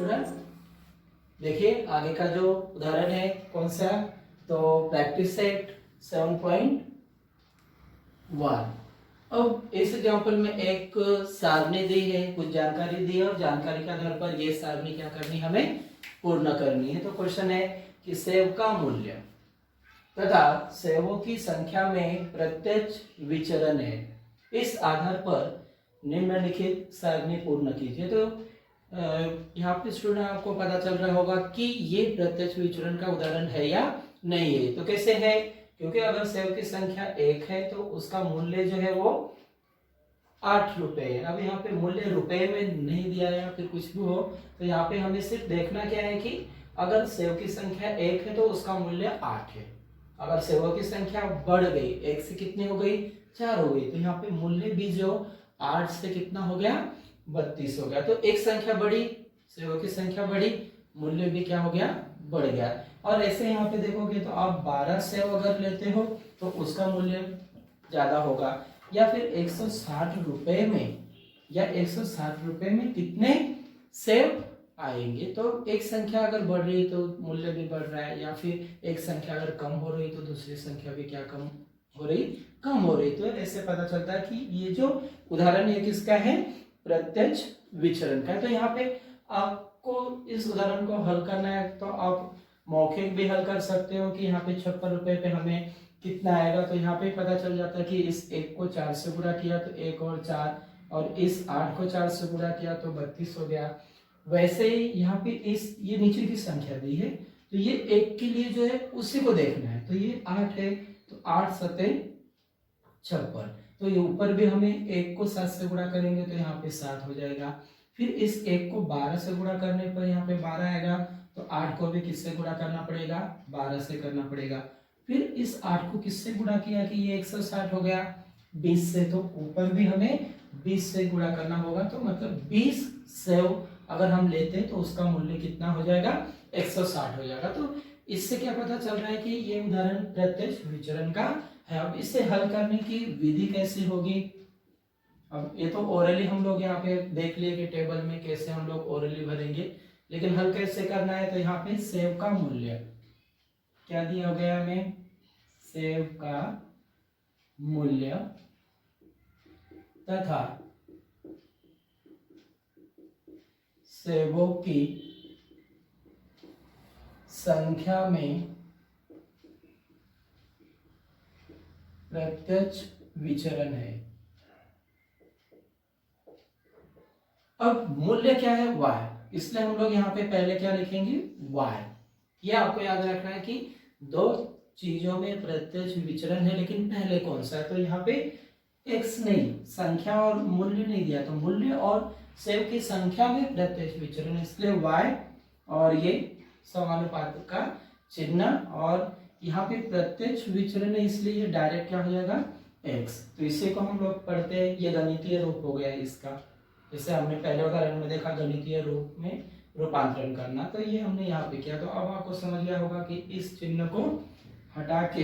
Students, देखिए आगे का जो उदाहरण है कौन सा, तो प्रैक्टिस सेट 7.1। अब इस एग्जांपल में एक सारणी दी है, कुछ जानकारी दी है और जानकारी के आधार पर ये सारणी क्या करनी हमें पूर्ण करनी है। तो क्वेश्चन है कि सेव का मूल्य तथा सेवों की संख्या में प्रत्यक्ष विचरण है, इस आधार पर निम्नलिखित सारणी पूर्ण कीजिए। तो यहाँ पे स्टूडेंट आपको पता चल रहा होगा कि ये प्रत्यक्ष विचरण का उदाहरण है या नहीं है। तो कैसे है, क्योंकि अगर सेव की संख्या 1 है तो उसका मूल्य जो है वो 8 रुपए है। अब यहाँ पे मूल्य रुपए में नहीं दिया है या फिर कुछ भी हो, तो यहाँ पे हमें सिर्फ देखना क्या है कि अगर सेव की संख्या 1 है तो उसका मूल्य 8 है। अगर सेवों की संख्या बढ़ गई, 1 से कितनी हो गई, 4 हो गई, तो यहाँ पे मूल्य भी जो 8 से कितना हो गया, 32 हो गया। तो एक संख्या बढ़ी, सेवों की संख्या बढ़ी, मूल्य भी क्या हो गया, बढ़ गया। और ऐसे यहाँ पे देखोगे तो आप 12 सेव अगर लेते हो तो उसका मूल्य ज्यादा होगा। या फिर 160 रुपए में, या 160 रुपए में कितने सेव आएंगे। तो एक संख्या अगर बढ़ रही है तो मूल्य भी बढ़ रहा है, या फिर एक संख्या अगर कम हो रही तो दूसरी संख्या भी क्या कम हो रही, कम हो रही। तो ऐसे पता चलता है कि ये जो उदाहरण है किसका है, प्रत्यक्ष विचरण का है। तो यहाँ पे आपको इस उदाहरण को हल करना है, तो आप मौखिक भी हल कर सकते हो कि यहाँ पे 56 रुपए पे हमें कितना आएगा। तो यहाँ पे पता चल जाता है कि इस 1 को 4 से गुणा किया तो 1 और 4, और इस 8 को 4 से गुणा किया तो 32 हो गया। वैसे ही यहाँ पे इस ये नीचे की संख्या दी है, तो ये 1 के लिए जो है उसी को देखना है। तो ये 8 है, तो 8 सते 56, तो ये ऊपर भी हमें 1 को 7 से गुणा करेंगे तो यहाँ पे 7 हो जाएगा। फिर इस 1 को 12 से गुणा करने पर यहाँ पे 12 आएगा, तो 8 को भी किससे गुणा करना पड़ेगा, 12 से करना पड़ेगा। फिर इस 8 को किससे गुणा किया कि ये 160 हो गया, 20 से, तो ऊपर भी हमें 20 से गुणा करना होगा। तो मतलब 20 सेव अगर हम लेते हैं तो उसका मूल्य कितना हो जाएगा, 160 हो जाएगा। तो इससे क्या पता चल रहा है कि ये उदाहरण प्रत्यक्ष विचरण का है। अब इसे हल करने की विधि कैसी होगी, अब ये तो ओरली हम लोग यहाँ पे देख लिए कि टेबल में कैसे हम लोग ओरली भरेंगे, लेकिन हल कैसे करना है। तो यहाँ पे सेव का मूल्य क्या दिया हो गया हमें, सेव का मूल्य तथा सेवों की संख्या में प्रत्यक्ष विचरण है। अब मूल्य क्या है, y, इसलिए हम लोग यहाँ पे पहले क्या लिखेंगे, y। ये आपको याद रखना है कि दो चीजों में प्रत्यक्ष विचरण है, लेकिन पहले कौन सा है। तो यहाँ पे x नहीं, संख्या और मूल्य नहीं दिया, तो मूल्य और सेव की संख्या में प्रत्यक्ष विचरण है, इसलिए y, और ये समानुपात का चिन्ह, और यहाँ पे प्रत्यक्ष विचरण है इसलिए ये डायरेक्ट क्या हो जाएगा, x। तो इसी को हम लोग पढ़ते हैं, ये गणितीय रूप हो गया इसका। जैसे हमने पहले उदाहरण में देखा गणितीय रूप में रूपांतरण करना, तो ये हमने यहाँ पे किया। तो अब आपको समझ गया होगा कि इस चिन्ह को हटा के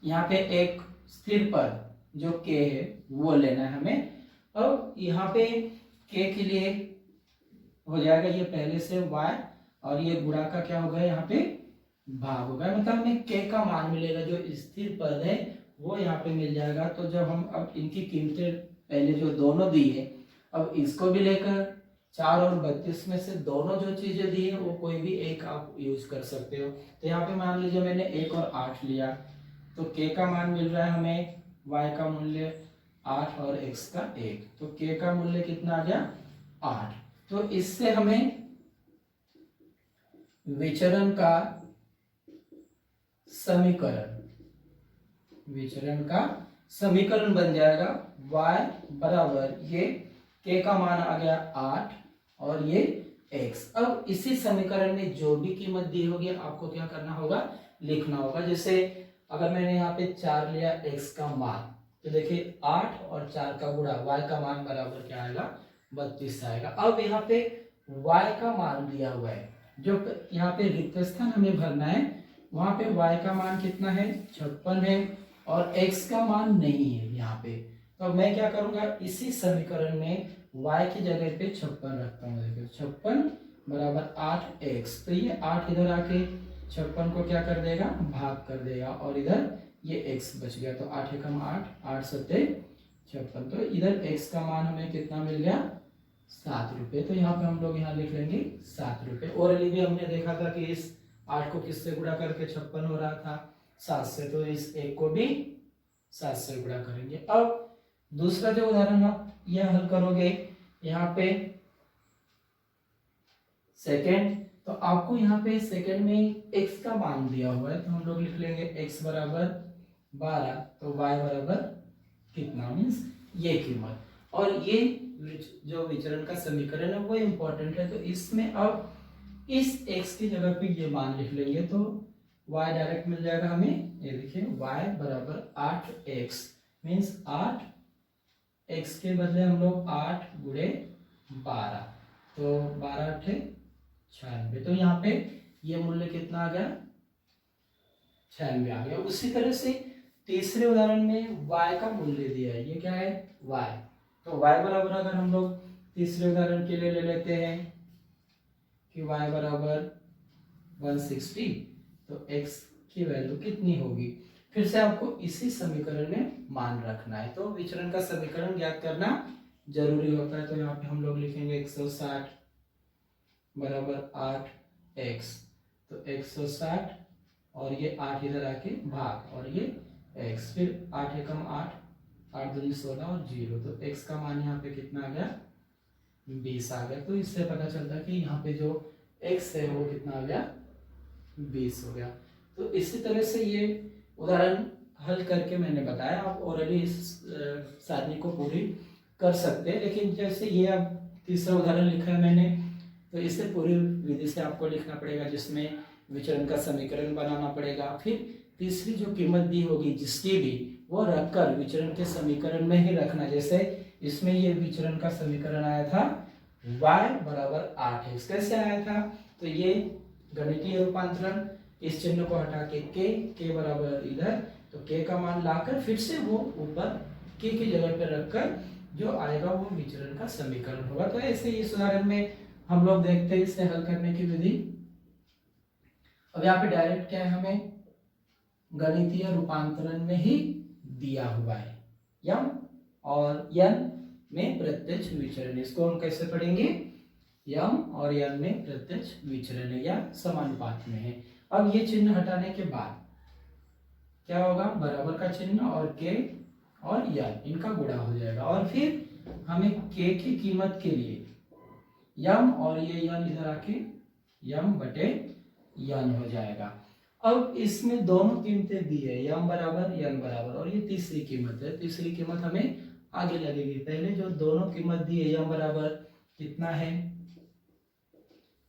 यहाँ पे एक स्थिर पद जो k है वो लेना है हमें। अब यहाँ पे k के लिए हो जाएगा ये पहले से y, और ये गुणा का क्या होगा, यहाँ पे भाग होगा, मतलब हमें k का मान मिलेगा, जो स्थिर पद है वो यहाँ पे मिल जाएगा। तो जब हम अब इनकी कीमतें पहले जो दोनों दी है, अब इसको भी लेकर 4 और 32 में से दोनों जो चीजें दी है वो कोई भी एक आप यूज कर सकते हो। तो यहाँ पे मान लीजिए मैंने 1 और 8 लिया, तो k का मान मिल रहा है हमें, y का मूल्य 8 और x का 1, तो k का मूल्य कितना आ गया, 8। तो इससे हमें विचरण का समीकरण बन जाएगा, y बराबर ये k का मान आ गया 8 और ये x। अब इसी समीकरण में जो भी कीमत दी होगी आपको क्या करना होगा, लिखना होगा। जैसे अगर मैंने यहाँ पे 4 लिया x का मान, तो देखिए 8 और 4 का गुणा, y का मान बराबर क्या आएगा, 32 आएगा। अब यहाँ पे y का मान दिया हुआ है, जो यहाँ पे रिक्त स्थान हमें भरना है, वहां पे y का मान कितना है, 56 है, और x का मान नहीं है यहाँ पे। तो मैं क्या करूंगा, इसी समीकरण में y की जगह पे 56 रखता हूँ। देखो 56 बराबर 8x, तो ये 8 इधर आके 56 को क्या कर देगा, भाग कर देगा, और इधर ये x बच गया, तो 8 एकम 8, 8 सत्ते 56, तो इधर x का मान हमें कितना मिल गया, 7 रुपये। तो यहाँ पे हम लोग यहाँ लिख लेंगे 7 रुपये। और अभी भी हमने देखा था कि इस 8 को किससे गुणा करके 56 हो रहा था, 7 से, तो इस 1 को भी 7 से गुणा करेंगे। अब दूसरा जो उदाहरण आप यह हल करोगे, यहाँ पे सेकेंड, तो आपको यहाँ पे सेकेंड में x का मान दिया हुआ है, तो हम लोग लिख लेंगे x बराबर 12, तो y बराबर कितना, मीन्स ये कीमत। और ये जो विचरण का समीकरण है वो इम्पोर्टेंट है, तो इसमें अब इस x की जगह पे ये मान लिख लेंगे, तो y डायरेक्ट मिल जाएगा हमें। ये देखिए y बराबर 8x, मीन्स 8x के बदले हम लोग 8 गुणे 12, तो 12 8 96, तो यहाँ पे ये मूल्य कितना आ गया, 96 आ गया। उसी तरह से तीसरे उदाहरण में y का मूल्य दिया है, ये क्या है, y, तो y बराबर अगर हम लोग तीसरे उदाहरण के लिए ले लेते हैं कि y बराबर 160, तो x की वैल्यू कितनी होगी, फिर से आपको इसी समीकरण में मान रखना है, तो विचरण का समीकरण ज्ञात करना जरूरी होता है। तो यहाँ पे हम लोग लिखेंगे 160 बराबर 8x, तो 160 और ये 8 इधर आके भाग, और ये x, फिर 8 एकम 8, 8 दूनी 16 और 0, तो x का मान यहाँ पे कितना आ गया, 20 आ गया। तो इससे पता चलता है कि यहाँ पे जो x है वो कितना आ गया, 20 हो गया। तो इसी तरह से ये उदाहरण हल करके मैंने बताया, आप ऑलरेडी इस सारणी को पूरी कर सकते हैं, लेकिन जैसे ये अब तीसरा उदाहरण लिखा है मैंने, तो इसे पूरी विधि से आपको लिखना पड़ेगा, जिसमें विचरण का समीकरण बनाना पड़ेगा, फिर तीसरी जो कीमत दी होगी जिसकी भी, वो रखकर विचरण के समीकरण में ही रखना। जैसे इसमें ये विचरण का समीकरण आया था y बराबर 8x, कैसे आया था, तो ये गणितीय रूपांतरण, इस चिन्ह को हटा के k बराबर इधर, तो k का मान लाकर फिर से वो ऊपर k की जगह पर रखकर जो आएगा वो विचरण का समीकरण होगा। तो ऐसे इस उदाहरण में हम लोग देखते हैं इसे हल करने की विधि। अब यहाँ पे डायरेक्ट क्या है, हमें गणितीय रूपांतरण में ही दिया हुआ है यम और यन में प्रत्यक्ष विचरण, इसको हम कैसे पढ़ेंगे, यम और यन में प्रत्यक्ष विचरण है या समानुपात में है। अब ये चिन्ह हटाने के बाद क्या होगा, बराबर का चिन्ह और के और यन इनका गुणा हो जाएगा, और फिर हमें के की कीमत के लिए यम और ये यन इधर आके यम बटे यन हो जाएगा। अब इसमें दोनों कीमतें दी है, यम बराबर यन बराबर, और ये तीसरी कीमत है, तीसरी कीमत हमें आगे लगेगी। पहले जो दोनों कीमत दी है, यम बराबर कितना है,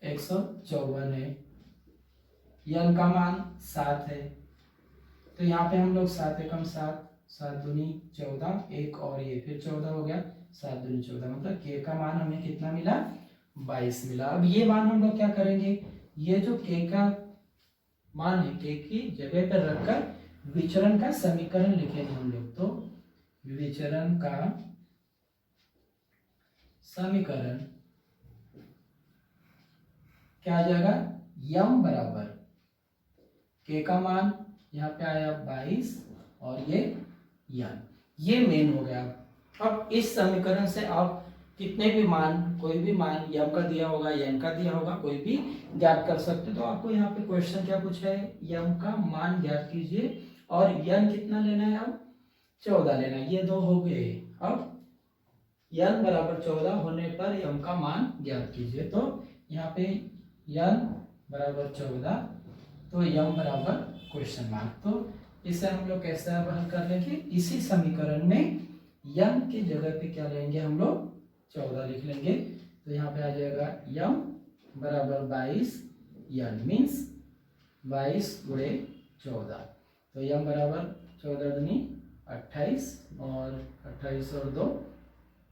154 है, यन का मान 7 है, तो यहाँ पे हम लोग 7 एकम 7, 7 दूनी 14, एक और ये फिर 14 हो गया, 7 दूनी 14, मतलब के का मान हमें कितना मिला, 22 मिला। अब ये मान हम लोग क्या करेंगे, ये जो के का मान है के की जगह पर रखकर विचरण का समीकरण लिखेंगे हम लोग। तो विचरण का समीकरण क्या आ जाएगा, यम बराबर के का मान यहाँ पे आया 22 और ये यन, ये मेन हो गया। अब इस समीकरण से आप कितने भी मान, कोई भी मान यम का दिया होगा, यन का दिया होगा, कोई भी ज्ञात कर सकते। तो आपको यहाँ पे क्वेश्चन क्या पूछा है, यम का मान ज्ञात कीजिए, और यन कितना लेना है, अब 14 लेना है, ये दो हो गए। अब यन बराबर 14 होने पर यम का मान ज्ञात कीजिए, तो यहाँ पे यन बराबर 14, तो यम बराबर क्वेश्चन मार्क। तो इसे हम लोग कैसे हल कर लेंगे, इसी समीकरण में यम की जगह पे क्या लेंगे हम लोग, 14 लिख लेंगे, तो यहाँ पे आ जाएगा यम बराबर 22 यन, मीन्स 22 गुणे 14, तो यम बराबर 14 दूनी 28 और 28 और 2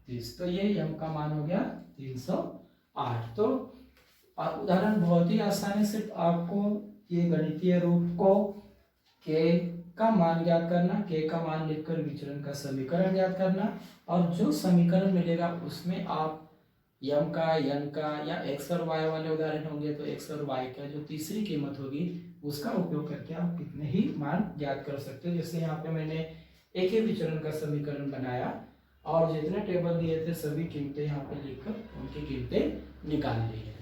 30, तो ये यम का मान हो गया 308। तो उदाहरण बहुत ही आसानी से आपको ये गणितीय रूप को के का मान ज्ञात करना, के का मान लिखकर विचरण का समीकरण ज्ञात करना, और जो समीकरण मिलेगा उसमें आप यम का, यन का या एक्स और वाई वाले उदाहरण होंगे तो एक्स और वाई का जो तीसरी कीमत होगी उसका उपयोग करके आप कितने ही मान ज्ञात कर सकते हो। जैसे यहाँ पे मैंने एक ही विचरण का समीकरण बनाया और जितने टेबल दिए थे सभी कीमतें यहाँ पे लिखकर उनकी कीमतें निकाल ली है।